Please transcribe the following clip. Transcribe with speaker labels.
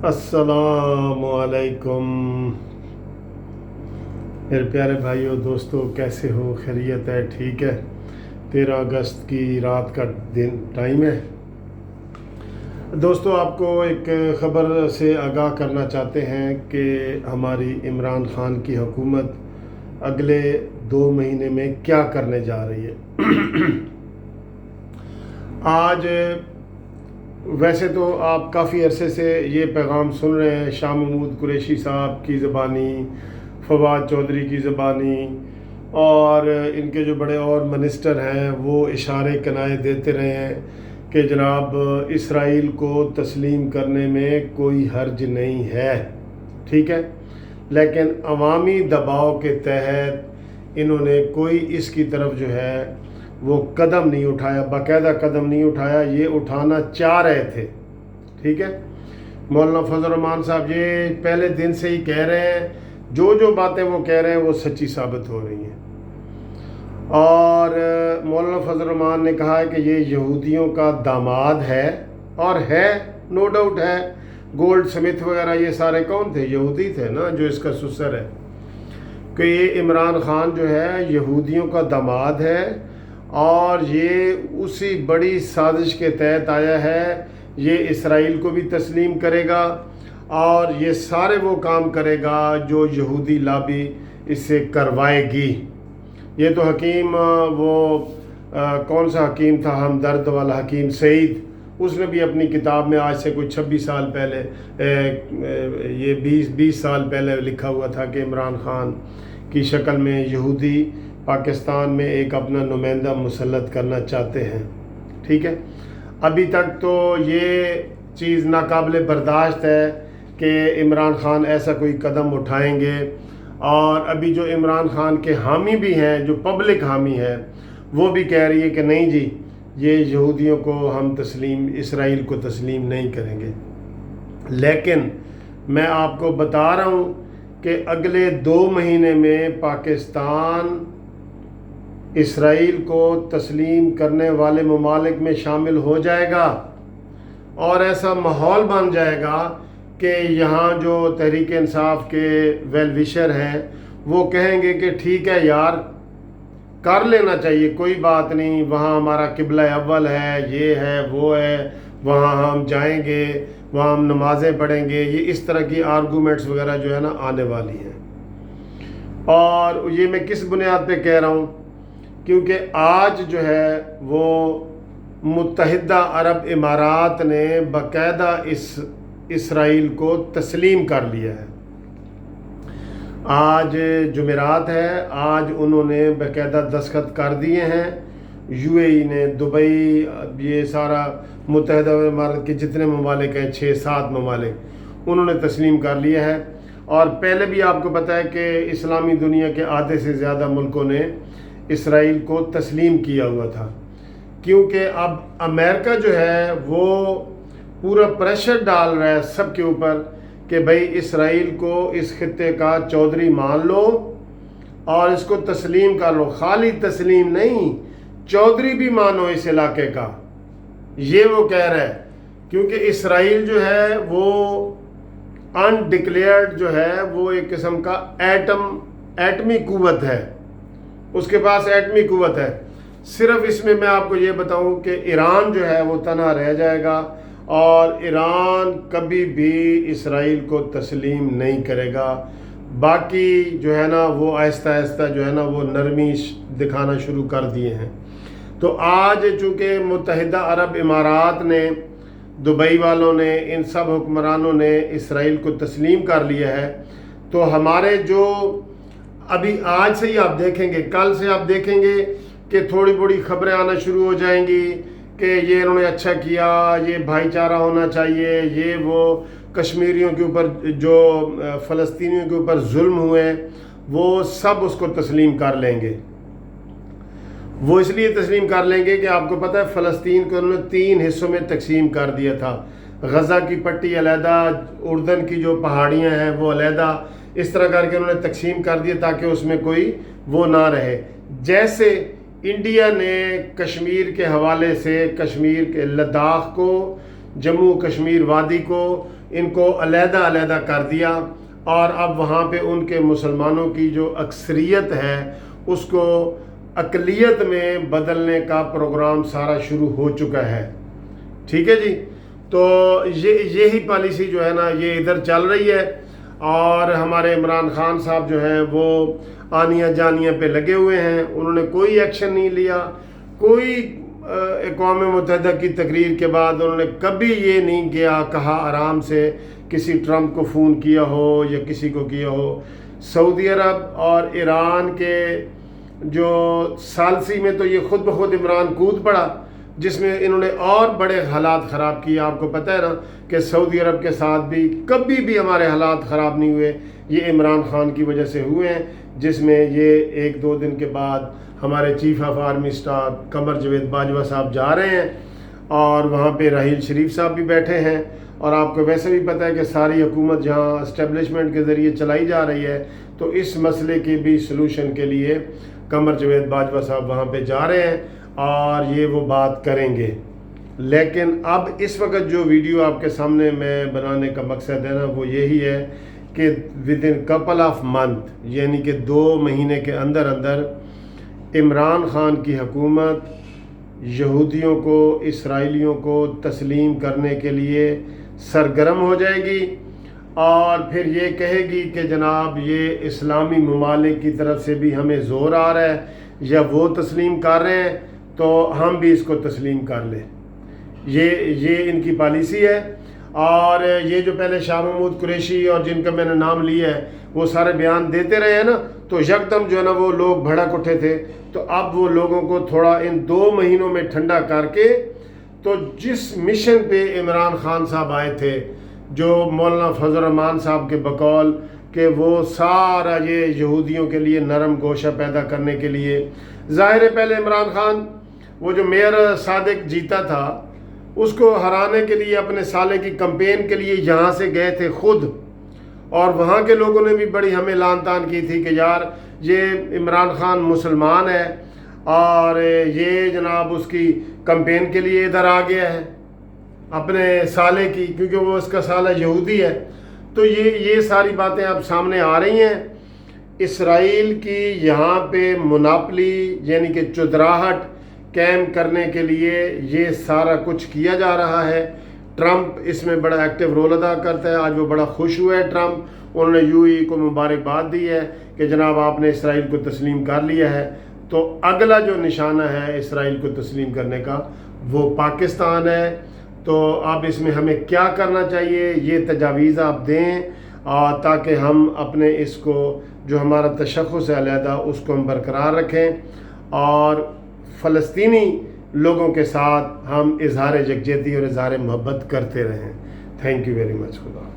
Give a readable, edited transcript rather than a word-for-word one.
Speaker 1: अस्सलाम वालेकुम मेरे प्यारे भाइयों दोस्तों, कैसे हो? खैरियत है? ठीक है। 13 अगस्त की रात का दिन टाइम है। दोस्तों, आपको एक ख़बर से आगाह करना चाहते हैं कि हमारी इमरान ख़ान की हुकूमत अगले 2 महीने में क्या करने जा रही है। आज वैसे तो आप काफ़ी अरसे से ये पैगाम सुन रहे हैं, शाह महमूद कुरैशी साहब की ज़बानी, फवाद चौधरी की ज़बानी और इनके जो बड़े और मिनिस्टर हैं वो इशारे कनाए देते रहे हैं कि जनाब इसराइल को तस्लीम करने में कोई हर्ज नहीं है, ठीक है। लेकिन अवामी दबाव के तहत इन्होंने कोई इसकी तरफ जो है वो कदम नहीं उठाया, बाकायदा कदम नहीं उठाया। ये उठाना चाह रहे थे, ठीक है। मौलाना फजल रहमान साहब ये पहले दिन से ही कह रहे हैं, जो बातें वो कह रहे हैं वो सच्ची साबित हो रही हैं। और मौलाना फजल रहमान ने कहा है कि ये यहूदियों का दामाद है, और है, नो डाउट है। गोल्ड स्मिथ वगैरह ये सारे कौन थे? यहूदी थे ना, जो इसका ससुर है। कि ये इमरान ख़ान जो है यहूदियों का दामाद है, और ये उसी बड़ी साजिश के तहत आया है। ये इसराइल को भी तस्लीम करेगा और ये सारे वो काम करेगा जो यहूदी लॉबी इससे करवाएगी। ये तो हकीम कौन सा हकीम था, हमदर्द वाला हकीम सईद, उसने भी अपनी किताब में आज से कोई 26 साल पहले ये 20 साल पहले लिखा हुआ था कि इमरान ख़ान की शक्ल में यहूदी पाकिस्तान में एक अपना नुमाइंदा मुसल्लत करना चाहते हैं, ठीक है। अभी तक तो ये चीज़ नाकाबिल बर्दाश्त है कि इमरान ख़ान ऐसा कोई कदम उठाएंगे। और अभी जो इमरान ख़ान के हामी भी हैं, जो पब्लिक हामी है, वो भी कह रही है कि नहीं जी, ये यहूदियों को हम इसराइल को तस्लीम नहीं करेंगे। लेकिन मैं आपको बता रहा हूँ कि अगले 2 महीने में पाकिस्तान इसराइल को तस्लीम करने वाले ममालिक में शामिल हो जाएगा, और ऐसा माहौल बन जाएगा कि यहाँ जो तहरीक इंसाफ के वेल विशर हैं वो कहेंगे कि ठीक है यार, कर लेना चाहिए, कोई बात नहीं, वहाँ हमारा किबला अव्वल है, ये है वो है, वहाँ हम जाएंगे, वहाँ हम नमाज़ें पढ़ेंगे। ये इस तरह की आर्गूमेंट्स वगैरह जो है ना आने वाली हैं। और ये मैं किस बुनियाद पे कह रहा हूँ? क्योंकि आज जो है वो मुत्तहिदा अरब इमारात ने बाकायदा इसराइल को तस्लीम कर लिया है। आज जुमेरात है, आज उन्होंने बाकायदा दस्तखत कर दिए हैं। यूएई ने, दुबई, ये सारा मुत्तहिदा अरब इमारात के जितने ममालिक हैं, 6-7 ममालिक, उन्होंने तस्लीम कर लिया है। और पहले भी आपको पता है कि इस्लामी दुनिया के आधे से ज़्यादा मुल्कों ने इसराइल को तस्लीम किया हुआ था, क्योंकि अब अमेरिका जो है वो पूरा प्रेशर डाल रहा है सबके ऊपर कि भाई इसराइल को इस खित्ते का चौधरी मान लो और इसको तस्लीम कर लो। खाली तस्लीम नहीं, चौधरी भी मानो इस इलाके का, ये वो कह रहा है। क्योंकि इसराइल जो है वो अनडिक्लेयर्ड जो है वो एक किस्म का एटमी कुव्वत है, उसके पास एटमी कुव्वत है। सिर्फ इसमें मैं आपको ये बताऊं कि ईरान जो है वो तन्हा रह जाएगा, और ईरान कभी भी इसराइल को तस्लीम नहीं करेगा। बाकी जो है ना वो आहिस्ता आहिस्ता जो है ना वो नरमी दिखाना शुरू कर दिए हैं। तो आज चूँकि मुत्तहिदा अरब इमारात ने, दुबई वालों ने, इन सब हुक्मरानों ने इसराइल को तस्लीम कर लिया है, तो हमारे जो अभी आज से ही आप देखेंगे, कल से आप देखेंगे कि थोड़ी बड़ी खबरें आना शुरू हो जाएंगी कि ये इन्होंने अच्छा किया, ये भाईचारा होना चाहिए, ये वो कश्मीरियों के ऊपर, जो फ़लस्तीनियों के ऊपर जुल्म हुए, वो सब उसको तस्लीम कर लेंगे। वो इसलिए तस्लीम कर लेंगे कि आपको पता है फ़लस्तीन को उन्होंने 3 हिस्सों में तकसीम कर दिया था। गज़ा की पट्टी अलहदा, उर्दन की जो पहाड़ियाँ हैं वो अलहदा, इस तरह करके उन्होंने तकसीम कर दिया ताकि उसमें कोई वो ना रहे। जैसे इंडिया ने कश्मीर के हवाले से, कश्मीर के लद्दाख को जम्मू कश्मीर वादी को इनको अलहदा कर दिया और अब वहाँ पे उनके मुसलमानों की जो अक्सरियत है उसको अक़लियत में बदलने का प्रोग्राम सारा शुरू हो चुका है। ठीक है जी, तो यही पॉलिसी जो है ना ये इधर चल रही है और हमारे इमरान खान साहब जो हैं वो आनिया जानिया पे लगे हुए हैं। उन्होंने कोई एक्शन नहीं लिया, कोई अक़वाम मुत्तहिदा की तकरीर के बाद उन्होंने कभी ये नहीं कहा आराम से किसी ट्रंप को फ़ोन किया हो या किसी को किया हो। सऊदी अरब और ईरान के जो सालसी में तो ये खुद ब खुद इमरान कूद पड़ा, जिसमें इन्होंने और बड़े हालात ख़राब किए। आपको पता है ना कि सऊदी अरब के साथ भी कभी भी हमारे हालात ख़राब नहीं हुए, ये इमरान खान की वजह से हुए हैं, जिसमें ये 1-2 दिन के बाद हमारे chief of army staff Qamar Javed Bajwa साहब जा रहे हैं और वहाँ पे राहील शरीफ साहब भी बैठे हैं। और आपको वैसे भी पता है कि सारी हुकूमत जहाँ इस्टेब्लिशमेंट के ज़रिए चलाई जा रही है, तो इस मसले के भी सलूशन के लिए कमर जावेद बाजवा साहब वहाँ पे जा रहे हैं और ये वो बात करेंगे। लेकिन अब इस वक्त जो वीडियो आपके सामने मैं बनाने का मकसद है ना वो यही है कि with in couple of month, यानी कि 2 महीने के अंदर अंदर इमरान खान की हुकूमत यहूदियों को, इसराइलियों को तस्लीम करने के लिए सरगर्म हो जाएगी और फिर ये कहेगी कि जनाब ये इस्लामी ममालिक की तरफ से भी हमें ज़ोर आ रहा है या वो तस्लीम कर रहे हैं तो हम भी इसको तस्लीम कर लें। ये इनकी पॉलिसी है। और ये जो पहले शाह महमूद कुरैशी और जिनका मैंने नाम लिया है वो सारे बयान देते रहे हैं ना, तो यकदम जो है ना वो लोग भड़क उठे थे। तो अब वो लोगों को थोड़ा इन 2 महीनों में ठंडा करके, तो जिस मिशन पे इमरान खान साहब आए थे, जो मौलाना फजल रहमान साहब के बकौल कि वो सारा ये यहूदियों के लिए नरम गोशा पैदा करने के लिए, ज़ाहिर है पहले इमरान खान वो जो मेयर सादिक जीता था उसको हराने के लिए अपने साले की कैंपेन के लिए यहाँ से गए थे खुद, और वहाँ के लोगों ने भी बड़ी हमें लान तान की थी कि यार ये इमरान खान मुसलमान है और ये जनाब उसकी कैंपेन के लिए इधर आ गया है अपने साले की, क्योंकि वो उसका साला यहूदी है। तो ये सारी बातें अब सामने आ रही हैं। इसराइल की यहाँ पे मुनापली यानी कि चुदराहट कैम करने के लिए ये सारा कुछ किया जा रहा है। ट्रंप इसमें बड़ा एक्टिव रोल अदा करता है। आज वो बड़ा खुश हुआ है ट्रंप, उन्होंने यूएई को मुबारकबाद दी है कि जनाब आपने इसराइल को तस्लीम कर लिया है। तो अगला जो निशाना है इसराइल को तस्लीम करने का वो पाकिस्तान है। तो अब इसमें हमें क्या करना चाहिए ये तजावीज़ आप दें ताकि हम अपने इसको जो हमारा तशख़्ख़ुस है अलहदा उसको हम बरकरार रखें और फ़लस्तीनी लोगों के साथ हम इज़हार यकजहती और इज़हार मोहब्बत करते रहें। Thank you very much. खुदा।